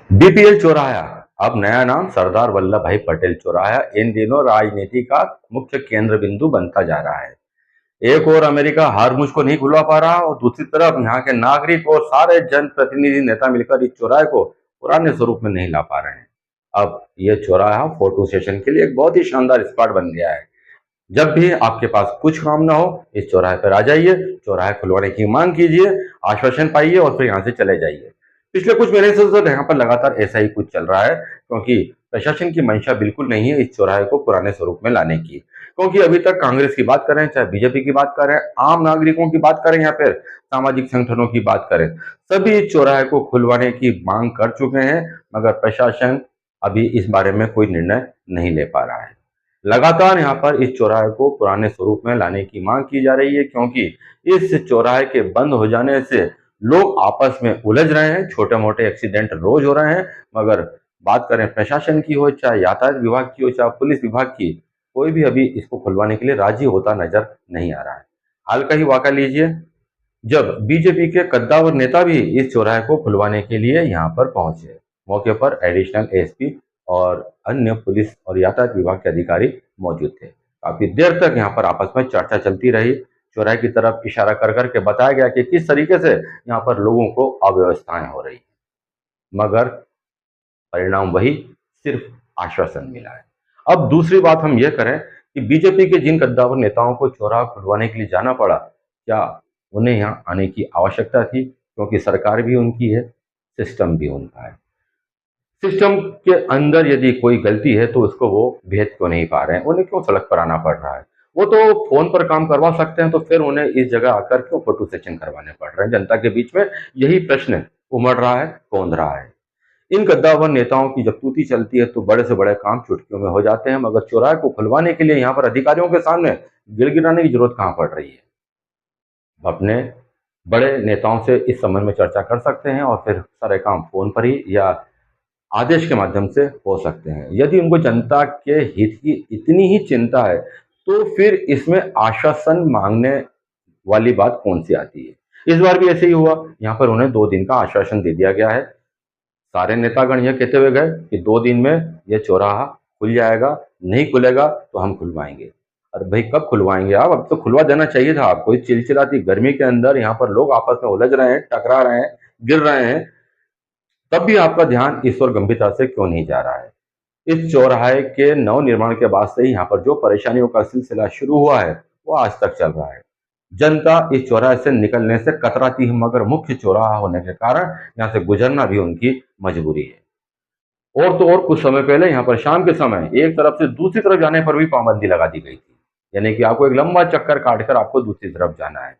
BPL चौराहा, अब नया नाम सरदार वल्लभ भाई पटेल चौराहा इन दिनों राजनीति का मुख्य केंद्र बिंदु बनता जा रहा है। एक और अमेरिका हारमुज को नहीं खुलवा पा रहा और दूसरी तरफ यहाँ के नागरिक और सारे जनप्रतिनिधि नेता मिलकर इस चौराहे को पुराने स्वरूप में नहीं ला पा रहे हैं। अब ये चौराहा फोटो सेशन के लिए एक बहुत ही शानदार स्पॉट बन गया है। जब भी आपके पास कुछ काम ना हो, इस चौराहे पर आ जाइए, चौराहे खुलवाने की मांग कीजिए, आश्वासन पाइए और फिर यहाँ से चले जाइए। पिछले कुछ महीने से तो यहाँ पर लगातार ऐसा ही कुछ चल रहा है, क्योंकि प्रशासन की मंशा बिल्कुल नहीं है इस चौराहे को पुराने स्वरूप में लाने की। क्योंकि अभी तक कांग्रेस की बात करें, चाहे बीजेपी की बात करें, आम नागरिकों की बात करें या फिर सामाजिक संगठनों की बात करें, सभी इस चौराहे को खुलवाने की मांग कर चुके हैं, मगर प्रशासन अभी इस बारे में कोई निर्णय नहीं ले पा रहा है। लगातार यहाँ पर इस चौराहे को पुराने स्वरूप में लाने की मांग की जा रही है, क्योंकि इस चौराहे के बंद हो जाने से लोग आपस में उलझ रहे हैं, छोटे मोटे एक्सीडेंट रोज हो रहे हैं। मगर बात करें प्रशासन की हो, चाहे यातायात विभाग की हो, चाहे पुलिस विभाग की, कोई भी अभी इसको खुलवाने के लिए राजी होता नजर नहीं आ रहा है। हाल का ही वाकया लीजिए, जब बीजेपी के कद्दावर नेता भी इस चौराहे को खुलवाने के लिए यहाँ पर पहुंचे। मौके पर एडिशनल एसपी और अन्य पुलिस और यातायात विभाग के अधिकारी मौजूद थे। काफी देर तक यहाँ पर आपस में चर्चा चलती रही। चौराहे की तरफ इशारा कर करके बताया गया कि किस तरीके से यहाँ पर लोगों को अव्यवस्थाएं हो रही, मगर परिणाम वही, सिर्फ आश्वासन मिला है। अब दूसरी बात हम ये करें कि बीजेपी के जिन कद्दावर नेताओं को चौराहा खुलवाने के लिए जाना पड़ा, क्या उन्हें यहाँ आने की आवश्यकता थी? क्योंकि सरकार भी उनकी है, सिस्टम भी उनका है। सिस्टम के अंदर यदि कोई गलती है तो उसको वो भेद क्यों नहीं पा रहे हैं? उन्हें क्यों सड़क पर आना पड़ रहा है? वो तो फोन पर काम करवा सकते हैं, तो फिर उन्हें इस जगह आकर क्यों फोटो सेशन करवाने पड़ रहे हैं? जनता के बीच में यही प्रश्न उमड़ रहा है, कौंध रहा है। इन कद्दावर नेताओं की जब तूती चलती है तो बड़े से बड़े काम चुटकियों में हो जाते हैं, मगर चौराहे को खुलवाने के लिए यहाँ पर अधिकारियों के सामने गिड़गिड़ाने की जरूरत कहाँ पड़ रही है? अपने बड़े नेताओं से इस संबंध में चर्चा कर सकते हैं और फिर सारे काम फोन पर ही या आदेश के माध्यम से हो सकते हैं। यदि उनको जनता के हित की इतनी ही चिंता है, तो फिर इसमें आश्वासन मांगने वाली बात कौन सी आती है? इस बार भी ऐसे ही हुआ। यहाँ पर उन्हें 2 दिन का आश्वासन दे दिया गया है। सारे नेतागण यह कहते हुए गए कि 2 दिन में यह चौराहा खुल जाएगा, नहीं खुलेगा तो हम खुलवाएंगे। अरे भाई, कब खुलवाएंगे आप? अब तो खुलवा देना चाहिए था आपको। इस चिलचिलाती गर्मी के अंदर यहाँ पर लोग आपस में उलझ रहे हैं, टकरा रहे हैं, गिर रहे हैं, तब भी आपका ध्यान इस ओर गंभीरता से क्यों नहीं जा रहा है? इस चौराहे के नव निर्माण के बाद से ही यहाँ पर जो परेशानियों का सिलसिला शुरू हुआ है, वो आज तक चल रहा है। जनता इस चौराहे से निकलने से कतराती है, मगर मुख्य चौराहा होने के कारण यहाँ से गुजरना भी उनकी मजबूरी है। और तो और कुछ समय पहले यहाँ पर शाम के समय एक तरफ से दूसरी तरफ जाने पर भी पाबंदी लगा दी गई थी, यानी कि आपको एक लंबा चक्कर काटकर आपको दूसरी तरफ जाना है।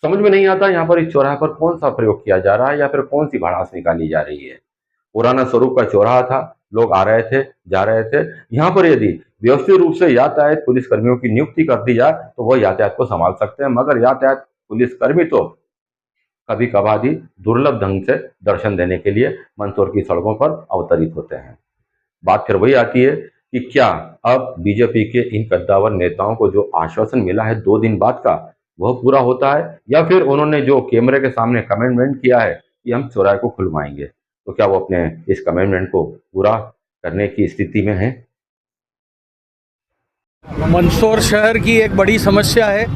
समझ में नहीं आता यहाँ पर इस चौराहे पर कौन सा प्रयोग किया जा रहा है या फिर कौन सी भड़ास निकाली जा रही है। पुराना स्वरूप का चौराहा था, लोग आ रहे थे, जा रहे थे। यहाँ पर यदि व्यवस्थित रूप से यातायात पुलिस कर्मियों की नियुक्ति कर दी जाए तो वह यातायात को संभाल सकते हैं, मगर यातायात पुलिस कर्मी तो कभी कभार ही दुर्लभ ढंग से दर्शन देने के लिए मंदसौर की सड़कों पर अवतरित होते हैं। बात फिर वही आती है कि क्या अब बीजेपी के इन कद्दावर नेताओं को जो आश्वासन मिला है 2 दिन बाद का, वह पूरा होता है, या फिर उन्होंने जो कैमरे के सामने कमिटमेंट किया है कि हम चौराहे को खुलवाएंगे, तो क्या वो अपने इस कमिटमेंट को पूरा करने की स्थिति में है? मंदसौर शहर की एक बड़ी समस्या है।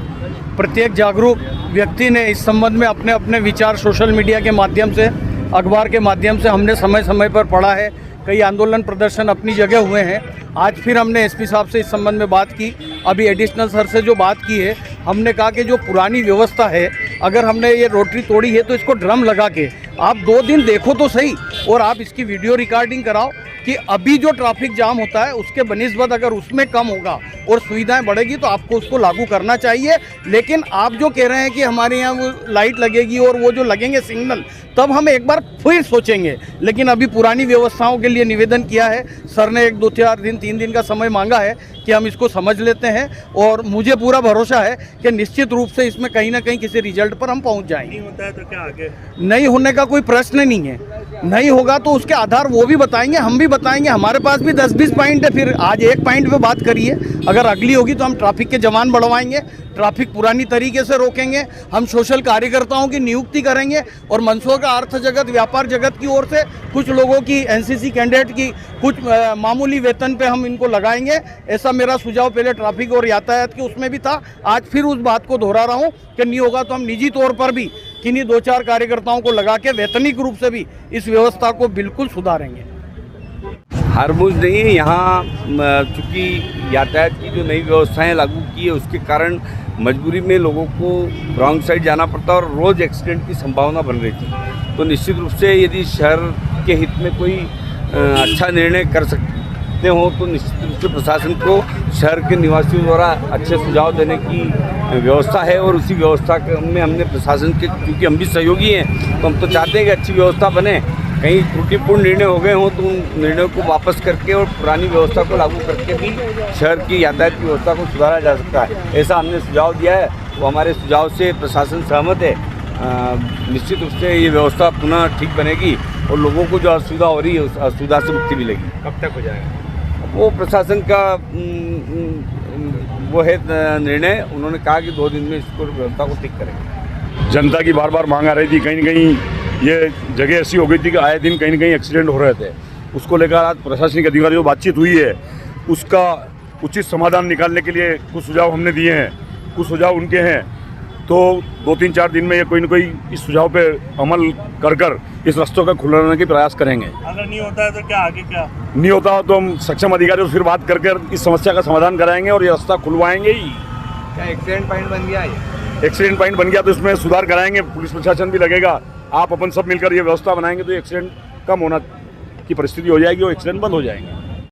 प्रत्येक जागरूक व्यक्ति ने इस संबंध में अपने अपने विचार सोशल मीडिया के माध्यम से, अखबार के माध्यम से हमने समय समय पर पढ़ा है। कई आंदोलन प्रदर्शन अपनी जगह हुए हैं। आज फिर हमने एसपी साहब से इस संबंध में बात की। अभी एडिशनल सर से जो बात की है, हमने कहा कि जो पुरानी व्यवस्था है, अगर हमने ये रोटरी तोड़ी है तो इसको ड्रम लगा के आप 2 दिन देखो तो सही, और आप इसकी वीडियो रिकॉर्डिंग कराओ कि अभी जो ट्रैफिक जाम होता है उसके बनिस्बत अगर उसमें कम होगा और सुविधाएं बढ़ेगी तो आपको उसको लागू करना चाहिए। लेकिन आप जो कह रहे हैं कि हमारे यहाँ वो लाइट लगेगी और वो जो लगेंगे सिग्नल, तब हम एक बार फिर सोचेंगे। लेकिन अभी पुरानी व्यवस्थाओं के लिए निवेदन किया है सर ने, 2-4 दिन 3 दिन का समय मांगा है कि हम इसको समझ लेते हैं, और मुझे पूरा भरोसा है कि निश्चित रूप से इसमें कहीं ना कहीं किसी रिजल्ट पर हम पहुंच जाएंगे। नहीं होता है तो क्या आगे? नहीं होने का कोई प्रश्न नहीं है। नहीं होगा तो उसके आधार वो भी बताएंगे, हम भी बताएंगे। हमारे पास भी 10-20 पॉइंट है। फिर आज एक पॉइंट पे बात करिए, अगर अगली होगी तो हम ट्रैफिक के जवान बढ़वाएंगे, ट्रैफिक पुरानी तरीके से रोकेंगे, हम सोशल कार्यकर्ताओं की नियुक्ति करेंगे और मंदसौर का अर्थ जगत, व्यापार जगत की ओर से कुछ लोगों की, एनसीसी कैंडिडेट की कुछ मामूली वेतन पे हम इनको लगाएंगे। ऐसा मेरा सुझाव पहले ट्रैफिक और यातायात के उसमें भी था। आज फिर उस बात को दोहरा रहा हूँ कि नहीं होगा तो हम निजी तौर पर भी किन्हीं 2-4 कार्यकर्ताओं को लगा के वैतनिक रूप से भी इस व्यवस्था को बिल्कुल सुधारेंगे। हरमुज नहीं है यहाँ, चूँकि यातायात की जो नई व्यवस्थाएं लागू की है उसके कारण मजबूरी में लोगों को रॉन्ग साइड जाना पड़ता और रोज़ एक्सीडेंट की संभावना बन रही थी। तो निश्चित रूप से यदि शहर के हित में कोई अच्छा निर्णय कर सकते हो तो निश्चित रूप से प्रशासन को शहर के निवासियों द्वारा अच्छे सुझाव देने की व्यवस्था है और उसी व्यवस्था में हमने प्रशासन के, क्योंकि हम भी सहयोगी हैं, तो हम तो चाहते हैं कि अच्छी व्यवस्था बने। कहीं त्रुटिपूर्ण निर्णय हो गए हों तो उन निर्णयों को वापस करके और पुरानी व्यवस्था को लागू करके भी शहर की यातायात की व्यवस्था को सुधारा जा सकता है, ऐसा हमने सुझाव दिया है। वो हमारे सुझाव से प्रशासन सहमत है। निश्चित रूप से ये व्यवस्था पुनः ठीक बनेगी और लोगों को जो असुविधा हो रही है उस असुविधा से मुक्ति मिलेगी। कब तक हो जाएगा वो प्रशासन का वो है निर्णय। उन्होंने कहा कि 2 दिन में इसको व्यवस्था को ठीक करेंगे। जनता की बार बार मांग आ रही थी, कहीं न कहीं ये जगह ऐसी हो गई थी कि आए दिन कहीं न कहीं एक्सीडेंट हो रहे थे। उसको लेकर आज प्रशासनिक अधिकारियों बातचीत हुई है, उसका उचित समाधान निकालने के लिए कुछ सुझाव हमने दिए हैं, कुछ सुझाव उनके हैं। तो 2-3-4 दिन में ये कोई न कोई इस सुझाव पे अमल कर इस रास्तों का खुलाने की प्रयास करेंगे। अगर नहीं होता है तो क्या आगे क्या नहीं होता तो हम सक्षम अधिकारियों से फिर बात कर इस समस्या का समाधान कराएंगे और ये रास्ता खुलवाएंगे ही। क्या एक्सीडेंट पॉइंट बन गया है? एक्सीडेंट पॉइंट बन गया तो इसमें सुधार कराएंगे, पुलिस प्रशासन भी लगेगा, आप अपन सब मिलकर ये व्यवस्था बनाएंगे तो एक्सीडेंट कम होना की परिस्थिति हो जाएगी और एक्सीडेंट बंद हो जाएंगे।